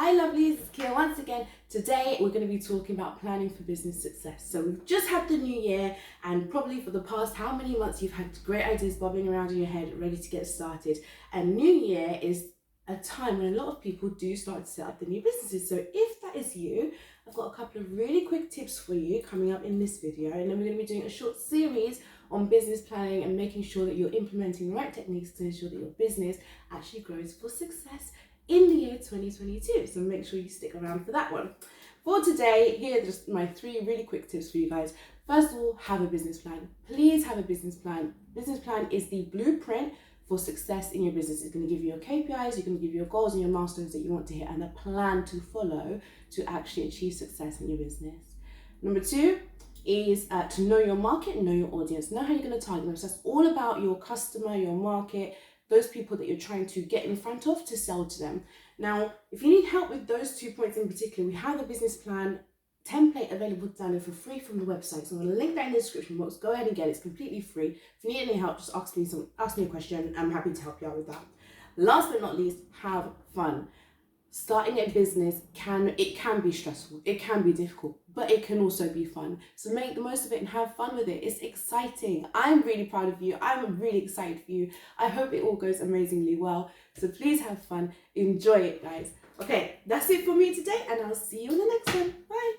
Hi lovelies, it's Kia once again. Today we're going to be talking about planning for business success. So we've just had the new year, and probably for the past how many months you've had great ideas bobbing around in your head ready to get started. And new year is a time when a lot of people do start to set up the new businesses. So if that is you, I've got a couple of really quick tips for you coming up in this video, and then we're going to be doing a short series on business planning and making sure that you're implementing the right techniques to ensure that your business actually grows for success in the year 2022. So make sure you stick around for that one. For today, here are just my 3 really quick tips for you guys. First of all, have a business plan. Please have a business plan. Business plan is the blueprint for success in your business. It's going to give you your KPIs, it's going to give you your goals and your milestones that you want to hit, and a plan to follow to actually achieve success in your business. Number 2 is to know your market, know your audience, know how you're going to target them. So that's all about your customer, your market, those people that you're trying to get in front of to sell to them. Now, if you need help with those 2 points in particular, we have a business plan template available to download for free from the website. So I'm going to link that in the description box. Go ahead and get it. It's completely free. If you need any help, just ask me a question. I'm happy to help you out with that. Last but not least, have fun. Starting a business can be stressful, it can be difficult, but it can also be fun. So make the most of it and have fun with it. It's exciting. I'm really proud of you. I'm really excited for you. I hope it all goes amazingly well. So please have fun. Enjoy it, guys. Okay, that's it for me today, and I'll see you in the next one. Bye.